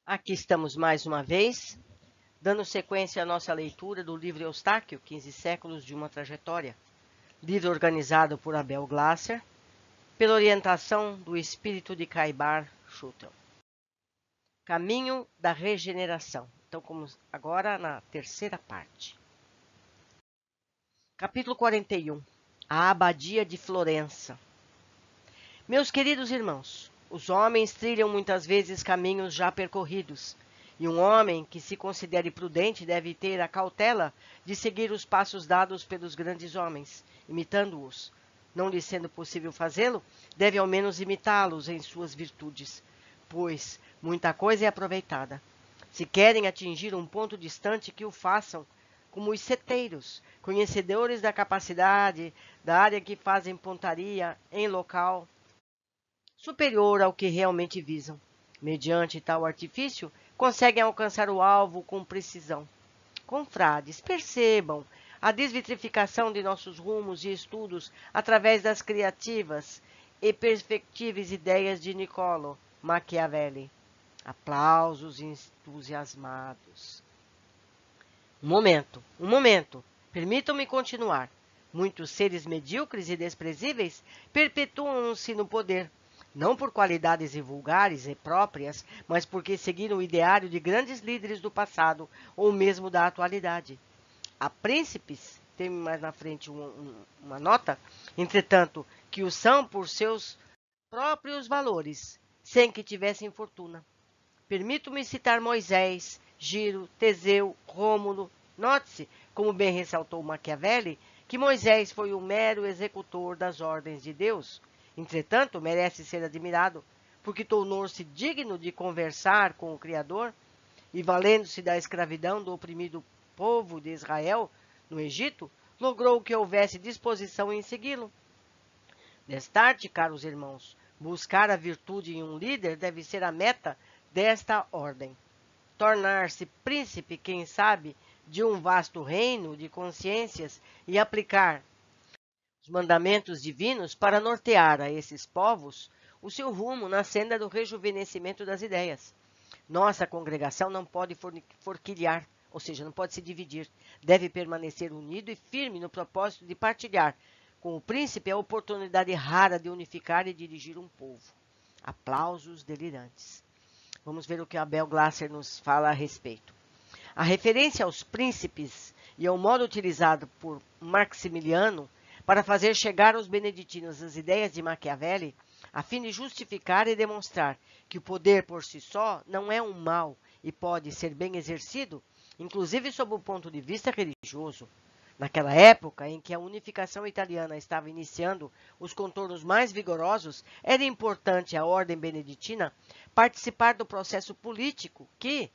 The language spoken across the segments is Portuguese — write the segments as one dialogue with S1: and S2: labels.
S1: Aqui estamos mais uma vez, dando sequência à nossa leitura do livro Eustáquio, 15 séculos de uma trajetória, livro organizado por Abel Glasser, pela orientação do espírito de Caibar Schutel. Caminho da regeneração. Então, como agora na terceira parte. Capítulo 41. A Abadia de Florença. Meus queridos irmãos, os homens trilham muitas vezes caminhos já percorridos, e um homem que se considere prudente deve ter a cautela de seguir os passos dados pelos grandes homens, imitando-os. Não lhe sendo possível fazê-lo, deve ao menos imitá-los em suas virtudes, pois muita coisa é aproveitada. Se querem atingir um ponto distante, que o façam, como os seteiros, conhecedores da capacidade da área que fazem pontaria em local superior ao que realmente visam. Mediante tal artifício, conseguem alcançar o alvo com precisão. Confrades, percebam a desvitrificação de nossos rumos e estudos através das criativas e perfectíveis ideias de Niccolo Machiavelli. Aplausos entusiasmados. Um momento. Permitam-me continuar. Muitos seres medíocres e desprezíveis perpetuam-se no poder, não por qualidades vulgares e próprias, mas porque seguiram o ideário de grandes líderes do passado ou mesmo da atualidade. Há príncipes, tem mais na frente uma nota, entretanto, que o são por seus próprios valores, sem que tivessem fortuna. Permito-me citar Moisés, Giro, Teseu, Rômulo. Note-se, como bem ressaltou Machiavelli, que Moisés foi um mero executor das ordens de Deus. Entretanto, merece ser admirado, porque tornou-se digno de conversar com o Criador e, valendo-se da escravidão do oprimido povo de Israel no Egito, logrou que houvesse disposição em segui-lo. Destarte, caros irmãos, buscar a virtude em um líder deve ser a meta desta ordem. Tornar-se príncipe, quem sabe, de um vasto reino de consciências e aplicar os mandamentos divinos para nortear a esses povos o seu rumo na senda do rejuvenescimento das ideias. Nossa congregação não pode forquilhar, ou seja, não pode se dividir. Deve permanecer unido e firme no propósito de partilhar com o príncipe a oportunidade rara de unificar e dirigir um povo. Aplausos delirantes. Vamos ver o que Abel Glasser nos fala a respeito. A referência aos príncipes e ao modo utilizado por Maximiliano para fazer chegar aos beneditinos as ideias de Machiavelli, a fim de justificar e demonstrar que o poder por si só não é um mal e pode ser bem exercido, inclusive sob o ponto de vista religioso. Naquela época em que a unificação italiana estava iniciando os contornos mais vigorosos, era importante à ordem beneditina participar do processo político que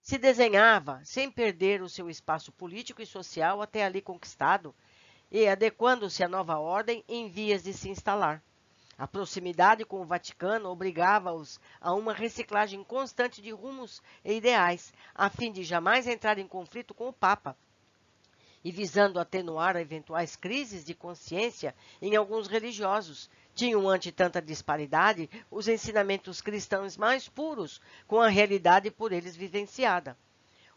S1: se desenhava sem perder o seu espaço político e social até ali conquistado e adequando-se à nova ordem em vias de se instalar. A proximidade com o Vaticano obrigava-os a uma reciclagem constante de rumos e ideais, a fim de jamais entrar em conflito com o Papa, e visando atenuar eventuais crises de consciência em alguns religiosos. Tinham, ante tanta disparidade, os ensinamentos cristãos mais puros, com a realidade por eles vivenciada.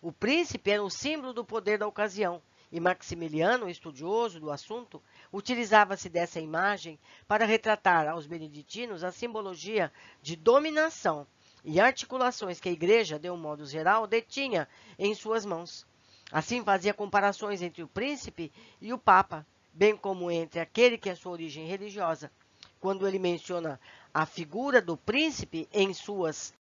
S1: O príncipe era o símbolo do poder da ocasião, e Maximiliano, estudioso do assunto, utilizava-se dessa imagem para retratar aos beneditinos a simbologia de dominação e articulações que a Igreja, de um modo geral, detinha em suas mãos. Assim fazia comparações entre o príncipe e o papa, bem como entre aquele que é sua origem religiosa. Quando ele menciona a figura do príncipe em suas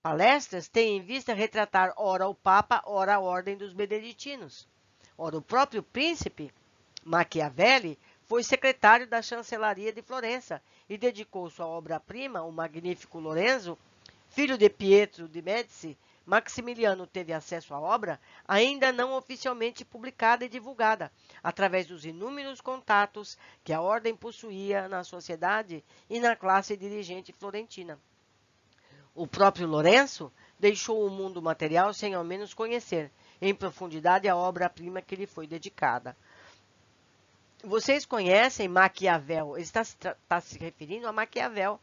S1: palestras, tem em vista retratar ora o papa, ora a ordem dos beneditinos. Ora, o próprio príncipe Machiavelli foi secretário da chancelaria de Florença e dedicou sua obra-prima, o magnífico Lorenzo, filho de Pietro de Médici. Maximiliano teve acesso à obra, ainda não oficialmente publicada e divulgada, através dos inúmeros contatos que a ordem possuía na sociedade e na classe dirigente florentina. O próprio Lourenço deixou o mundo material sem ao menos conhecer em profundidade a obra-prima que lhe foi dedicada. Vocês conhecem Maquiavel? Ele está se referindo a Maquiavel,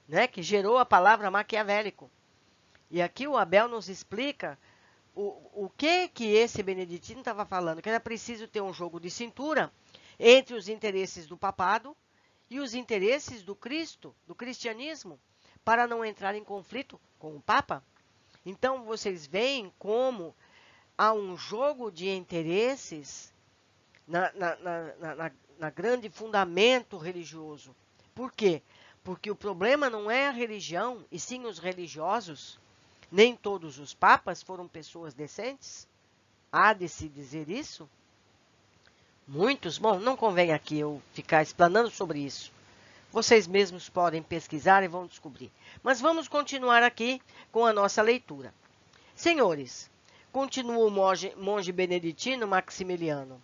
S1: né, que gerou a palavra maquiavélico. E aqui o Abel nos explica o que esse beneditino estava falando, que era preciso ter um jogo de cintura entre os interesses do papado e os interesses do Cristo, do cristianismo, para não entrar em conflito com o Papa. Então, vocês veem como há um jogo de interesses na grande fundamento religioso. Por quê? Porque o problema não é a religião, e sim os religiosos. Nem todos os papas foram pessoas decentes. Há de se dizer isso? Muitos? Bom, não convém aqui eu ficar explanando sobre isso. Vocês mesmos podem pesquisar e vão descobrir. Mas vamos continuar aqui com a nossa leitura. Senhores, continua o monge beneditino Maximiliano.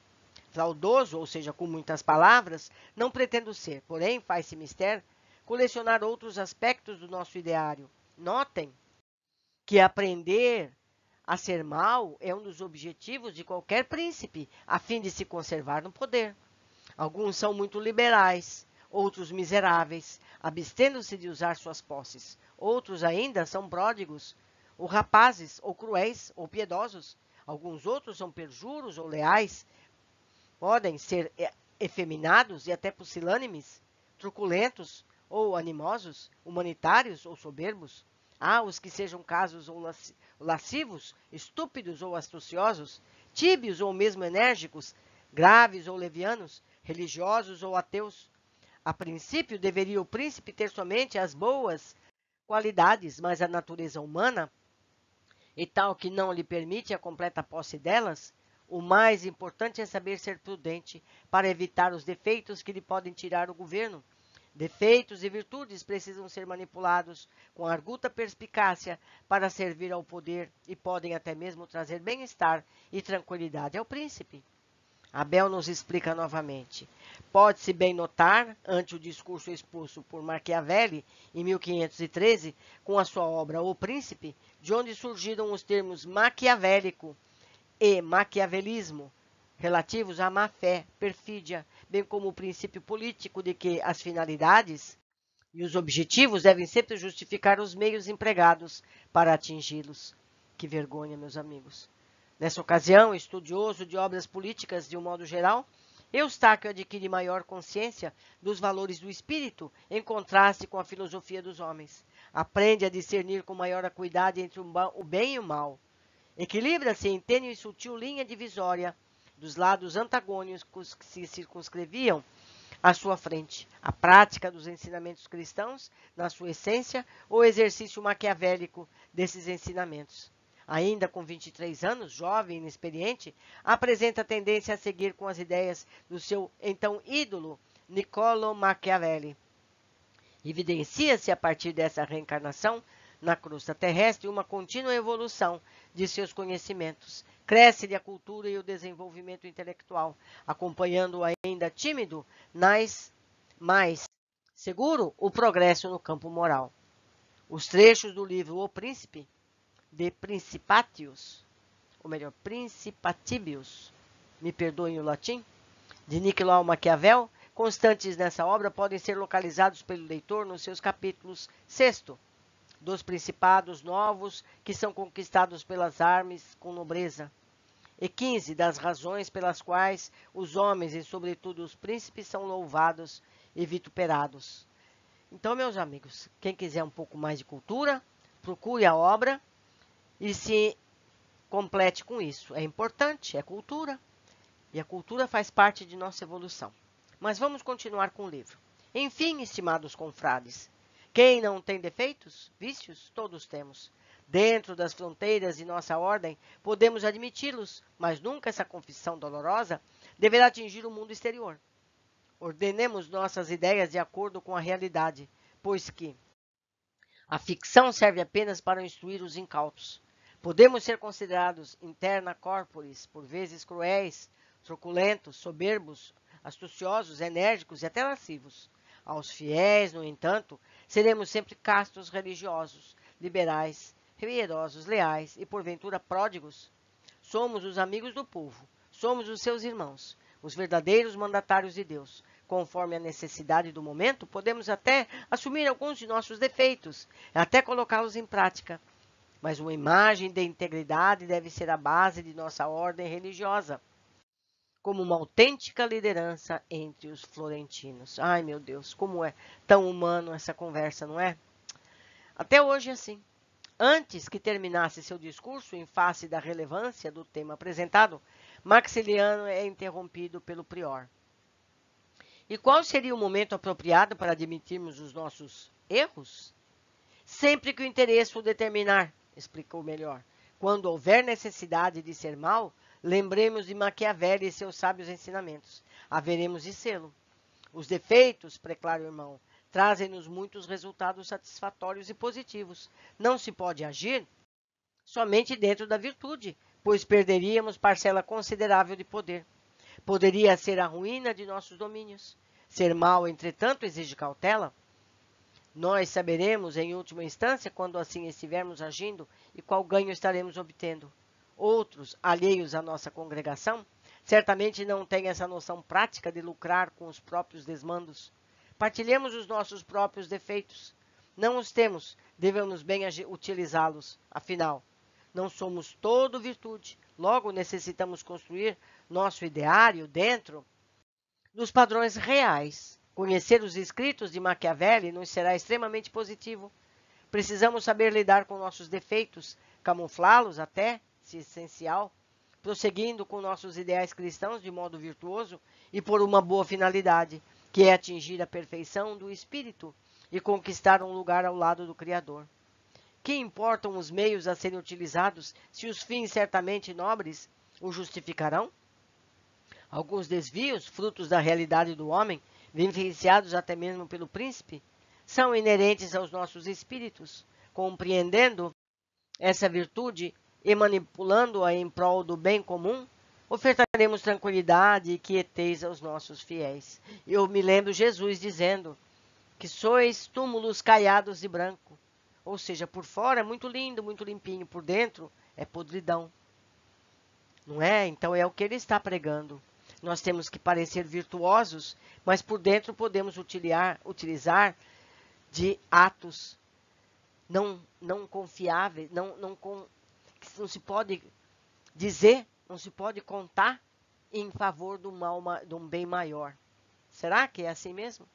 S1: Saudoso, ou seja, com muitas palavras, não pretendo ser, porém, faz-se mister colecionar outros aspectos do nosso ideário. Notem que aprender a ser mal é um dos objetivos de qualquer príncipe, a fim de se conservar no poder. Alguns são muito liberais, outros miseráveis, abstendo-se de usar suas posses. Outros ainda são pródigos, ou rapazes, ou cruéis, ou piedosos. Alguns outros são perjuros ou leais. Podem ser efeminados e até pusilânimes, truculentos ou animosos, humanitários ou soberbos. Há os que sejam casos ou lascivos, estúpidos ou astuciosos, tíbios ou mesmo enérgicos, graves ou levianos, religiosos ou ateus. A princípio, deveria o príncipe ter somente as boas qualidades, mas a natureza humana, e tal que não lhe permite a completa posse delas, o mais importante é saber ser prudente para evitar os defeitos que lhe podem tirar o governo. Defeitos e virtudes precisam ser manipulados com arguta perspicácia para servir ao poder e podem até mesmo trazer bem-estar e tranquilidade ao príncipe. Abel nos explica novamente. Pode-se bem notar, ante o discurso exposto por Maquiavelli em 1513, com a sua obra O Príncipe, de onde surgiram os termos maquiavélico e maquiavelismo, relativos à má-fé, perfídia, bem como o princípio político de que as finalidades e os objetivos devem sempre justificar os meios empregados para atingi-los. Que vergonha, meus amigos! Nessa ocasião, estudioso de obras políticas de um modo geral, Eustáquio adquire maior consciência dos valores do espírito em contraste com a filosofia dos homens. Aprende a discernir com maior acuidade entre o bem e o mal. Equilibra-se em tênue e sutil linha divisória dos lados antagônicos que se circunscreviam à sua frente. A prática dos ensinamentos cristãos, na sua essência, ou o exercício maquiavélico desses ensinamentos. Ainda com 23 anos, jovem e inexperiente, apresenta tendência a seguir com as ideias do seu então ídolo, Niccolo Machiavelli. Evidencia-se a partir dessa reencarnação na crosta terrestre uma contínua evolução de seus conhecimentos. Cresce-lhe a cultura e o desenvolvimento intelectual, acompanhando ainda tímido, mas mais seguro o progresso no campo moral. Os trechos do livro O Príncipe, de Principatius, ou melhor, Principatibius, me perdoem o latim, de Nicolau Maquiavel, constantes nessa obra, podem ser localizados pelo leitor nos seus capítulos 6º, dos principados novos que são conquistados pelas armas com nobreza, e 15, das razões pelas quais os homens, e sobretudo os príncipes, são louvados e vituperados. Então, meus amigos, quem quiser um pouco mais de cultura, procure a obra e se complete com isso. É importante, é cultura. E a cultura faz parte de nossa evolução. Mas vamos continuar com o livro. Enfim, estimados confrades, quem não tem defeitos, vícios, todos temos. Dentro das fronteiras de nossa ordem, podemos admiti-los, mas nunca essa confissão dolorosa deverá atingir o mundo exterior. Ordenemos nossas ideias de acordo com a realidade, pois que a ficção serve apenas para instruir os incautos. Podemos ser considerados interna corporis, por vezes cruéis, truculentos, soberbos, astuciosos, enérgicos e até lascivos. Aos fiéis, no entanto, seremos sempre castos religiosos, liberais, piedosos, leais e, porventura, pródigos. Somos os amigos do povo, somos os seus irmãos, os verdadeiros mandatários de Deus. Conforme a necessidade do momento, podemos até assumir alguns de nossos defeitos, até colocá-los em prática. mas uma imagem de integridade deve ser a base de nossa ordem religiosa, como uma autêntica liderança entre os florentinos. Ai, meu Deus, como é tão humano essa conversa, não é? Até hoje é assim. Antes que terminasse seu discurso em face da relevância do tema apresentado, Maximiliano é interrompido pelo prior. E qual seria o momento apropriado para admitirmos os nossos erros? Sempre que o interesse o determinar, explicou melhor. Quando houver necessidade de ser mal, lembremos de Maquiavel e seus sábios ensinamentos. Haveremos de sê-lo. Os defeitos, preclara o irmão, trazem-nos muitos resultados satisfatórios e positivos. Não se pode agir somente dentro da virtude, pois perderíamos parcela considerável de poder. Poderia ser a ruína de nossos domínios. Ser mal, entretanto, exige cautela. Nós saberemos, em última instância, quando assim estivermos agindo e qual ganho estaremos obtendo. Outros, alheios à nossa congregação, certamente não têm essa noção prática de lucrar com os próprios desmandos. Partilhemos os nossos próprios defeitos. Não os temos, devemos bem utilizá-los. Afinal, não somos todo virtude. Logo, necessitamos construir nosso ideário dentro dos padrões reais. Conhecer os escritos de Maquiavel nos será extremamente positivo. Precisamos saber lidar com nossos defeitos, camuflá-los até, se essencial, prosseguindo com nossos ideais cristãos de modo virtuoso e por uma boa finalidade, que é atingir a perfeição do espírito e conquistar um lugar ao lado do Criador. Que importam os meios a serem utilizados se os fins certamente nobres o justificarão? Alguns desvios, frutos da realidade do homem, vivenciados até mesmo pelo príncipe, são inerentes aos nossos espíritos. Compreendendo essa virtude e manipulando-a em prol do bem comum, ofertaremos tranquilidade e quietez aos nossos fiéis. Eu me lembro Jesus dizendo que sois túmulos caiados de branco. Ou seja, por fora é muito lindo, muito limpinho, por dentro é podridão. Não é? Então é o que ele está pregando. Nós temos que parecer virtuosos, mas por dentro podemos utilizar de atos não confiáveis, não se pode dizer, não se pode contar em favor de um bem maior. Será que é assim mesmo?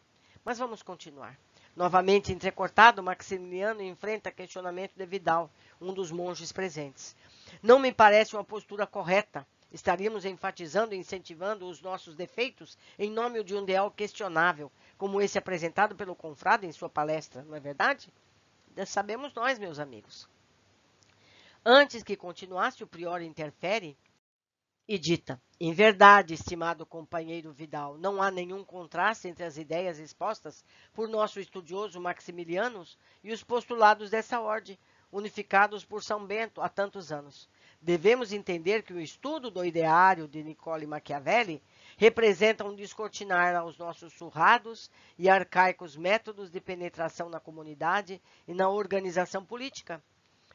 S1: Mas vamos continuar. Novamente entrecortado, Maximiliano enfrenta questionamento de Vidal, um dos monges presentes. Não me parece uma postura correta. Estaríamos enfatizando e incentivando os nossos defeitos em nome de um ideal questionável, como esse apresentado pelo confrade em sua palestra, não é verdade? Sabemos nós, meus amigos. Antes que continuasse, o prior interfere e dita: em verdade, estimado companheiro Vidal, não há nenhum contraste entre as ideias expostas por nosso estudioso Maximiliano e os postulados dessa ordem, unificados por São Bento há tantos anos. Devemos entender que o estudo do ideário de Niccolo Machiavelli representa um descortinar aos nossos surrados e arcaicos métodos de penetração na comunidade e na organização política.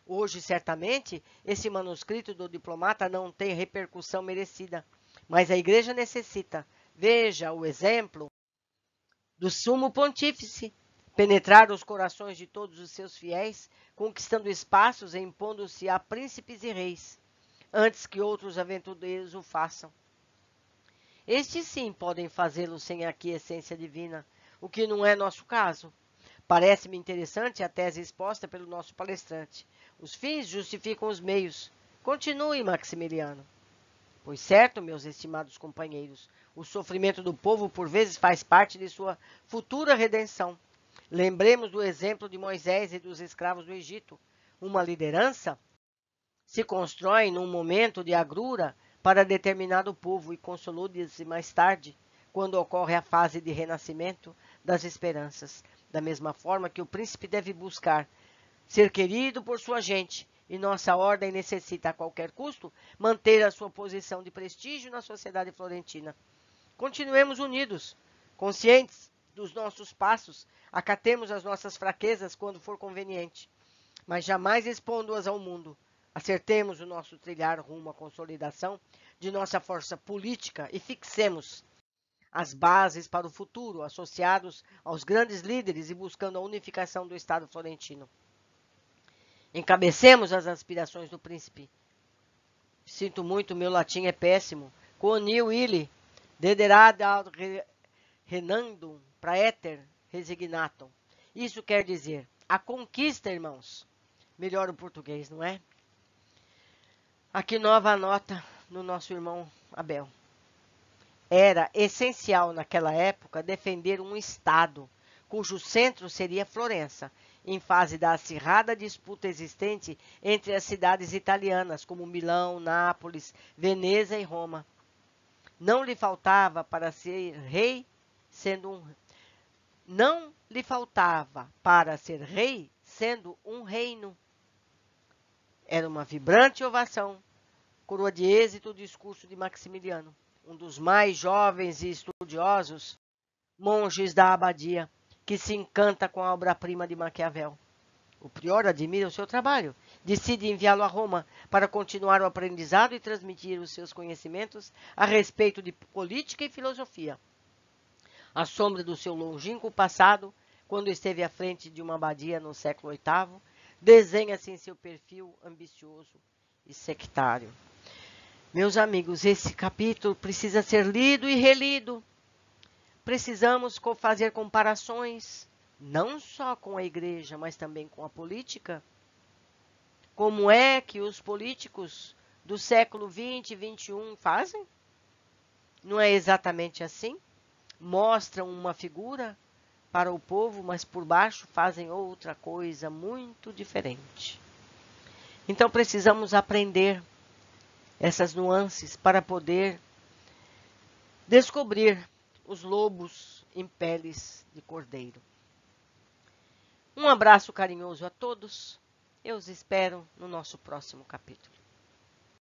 S1: Hoje, certamente, esse manuscrito do diplomata não tem repercussão merecida, mas a Igreja necessita, veja o exemplo do sumo pontífice, penetrar os corações de todos os seus fiéis, conquistando espaços e impondo-se a príncipes e reis, antes que outros aventureiros o façam. Estes sim podem fazê-lo sem a aquiescência divina, o que não é nosso caso. Parece-me interessante a tese exposta pelo nosso palestrante. Os fins justificam os meios. Continue, Maximiliano. Pois certo, meus estimados companheiros, o sofrimento do povo por vezes faz parte de sua futura redenção. Lembremos do exemplo de Moisés e dos escravos do Egito. Uma liderança se constrói num momento de agrura para determinado povo e consolida-se mais tarde, quando ocorre a fase de renascimento das esperanças. Da mesma forma que o príncipe deve buscar ser querido por sua gente, e nossa ordem necessita, a qualquer custo, manter a sua posição de prestígio na sociedade florentina. Continuemos unidos, conscientes dos nossos passos, acatemos as nossas fraquezas quando for conveniente, mas jamais expondo-as ao mundo. Acertemos o nosso trilhar rumo à consolidação de nossa força política e fixemos as bases para o futuro, associados aos grandes líderes e buscando a unificação do Estado florentino. Encabecemos as aspirações do príncipe. Sinto muito, meu latim é péssimo. Conil ili, dederad ad renandum praeter resignatum. Isso quer dizer, a conquista, irmãos. Melhor o português, não é? Aqui nova nota no nosso irmão Abel. Era essencial naquela época defender um estado, cujo centro seria Florença, em fase da acirrada disputa existente entre as cidades italianas, como Milão, Nápoles, Veneza e Roma. Não lhe faltava para ser rei, não lhe faltava para ser rei, sendo um reino. Era uma vibrante ovação, coroa de êxito o discurso de Maximiliano, um dos mais jovens e estudiosos monges da abadia, que se encanta com a obra-prima de Maquiavel. O prior admira o seu trabalho, decide enviá-lo a Roma para continuar o aprendizado e transmitir os seus conhecimentos a respeito de política e filosofia. À sombra do seu longínquo passado, quando esteve à frente de uma abadia no século VIII, desenha-se em seu perfil ambicioso e sectário. Meus amigos, esse capítulo precisa ser lido e relido. Precisamos fazer comparações, não só com a igreja, mas também com a política. Como é que os políticos do século XX e XXI fazem? Não é exatamente assim? Mostram uma figura para o povo, mas por baixo fazem outra coisa muito diferente. Então precisamos aprender essas nuances para poder descobrir os lobos em peles de cordeiro. Um abraço carinhoso a todos. Eu os espero no nosso próximo capítulo.